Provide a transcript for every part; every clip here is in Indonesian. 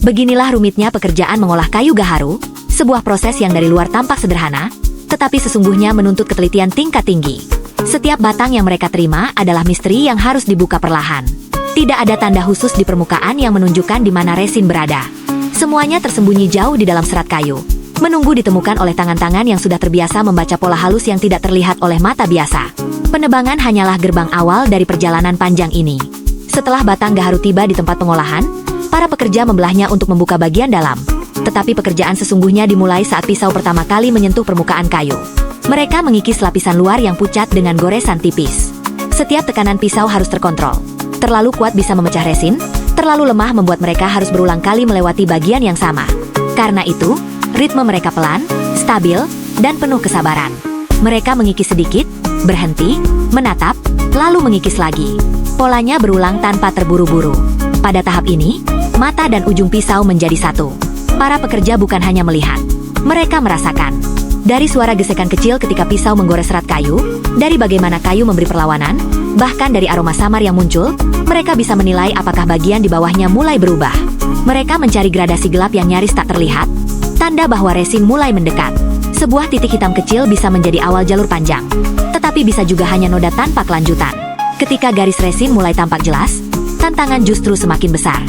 Beginilah rumitnya pekerjaan mengolah kayu gaharu, sebuah proses yang dari luar tampak sederhana, tetapi sesungguhnya menuntut ketelitian tingkat tinggi. Setiap batang yang mereka terima adalah misteri yang harus dibuka perlahan. Tidak ada tanda khusus di permukaan yang menunjukkan di mana resin berada. Semuanya tersembunyi jauh di dalam serat kayu, menunggu ditemukan oleh tangan-tangan yang sudah terbiasa membaca pola halus yang tidak terlihat oleh mata biasa. Penebangan hanyalah gerbang awal dari perjalanan panjang ini. Setelah batang gaharu tiba di tempat pengolahan, para pekerja membelahnya untuk membuka bagian dalam. Tetapi pekerjaan sesungguhnya dimulai saat pisau pertama kali menyentuh permukaan kayu. Mereka mengikis lapisan luar yang pucat dengan goresan tipis. Setiap tekanan pisau harus terkontrol. Terlalu kuat bisa memecah resin, terlalu lemah membuat mereka harus berulang kali melewati bagian yang sama. Karena itu, ritme mereka pelan, stabil, dan penuh kesabaran. Mereka mengikis sedikit, berhenti, menatap, lalu mengikis lagi. Polanya berulang tanpa terburu-buru. Pada tahap ini, mata dan ujung pisau menjadi satu. Para pekerja bukan hanya melihat, mereka merasakan. Dari suara gesekan kecil ketika pisau menggores serat kayu, dari bagaimana kayu memberi perlawanan, bahkan dari aroma samar yang muncul, mereka bisa menilai apakah bagian di bawahnya mulai berubah. Mereka mencari gradasi gelap yang nyaris tak terlihat, tanda bahwa resin mulai mendekat. Sebuah titik hitam kecil bisa menjadi awal jalur panjang, tetapi bisa juga hanya noda tanpa kelanjutan. Ketika garis resin mulai tampak jelas, tantangan justru semakin besar.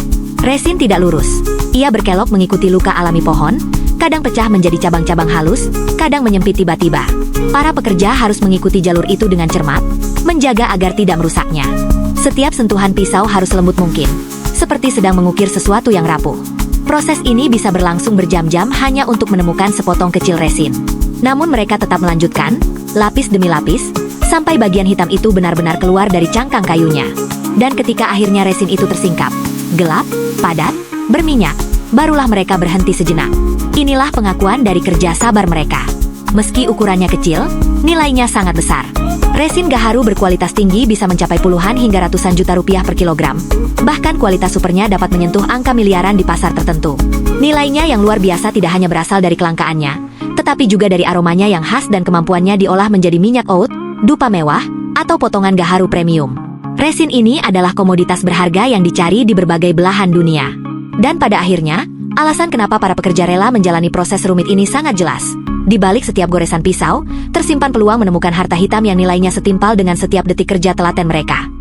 Resin tidak lurus. Ia berkelok mengikuti luka alami pohon, kadang pecah menjadi cabang-cabang halus, kadang menyempit tiba-tiba. Para pekerja harus mengikuti jalur itu dengan cermat, menjaga agar tidak merusaknya. Setiap sentuhan pisau harus lembut mungkin, seperti sedang mengukir sesuatu yang rapuh. Proses ini bisa berlangsung berjam-jam hanya untuk menemukan sepotong kecil resin. Namun mereka tetap melanjutkan, lapis demi lapis, sampai bagian hitam itu benar-benar keluar dari cangkang kayunya. Dan ketika akhirnya resin itu tersingkap, gelap, padat, berminyak, barulah mereka berhenti sejenak. Inilah pengakuan dari kerja sabar mereka. Meski ukurannya kecil, nilainya sangat besar. Resin gaharu berkualitas tinggi bisa mencapai puluhan hingga ratusan juta rupiah per kilogram. Bahkan kualitas supernya dapat menyentuh angka miliaran di pasar tertentu. Nilainya yang luar biasa tidak hanya berasal dari kelangkaannya, tetapi juga dari aromanya yang khas dan kemampuannya diolah menjadi minyak oud, dupa mewah, atau potongan gaharu premium. Resin ini adalah komoditas berharga yang dicari di berbagai belahan dunia. Dan pada akhirnya, alasan kenapa para pekerja rela menjalani proses rumit ini sangat jelas. Di balik setiap goresan pisau, tersimpan peluang menemukan harta hitam yang nilainya setimpal dengan setiap detik kerja telaten mereka.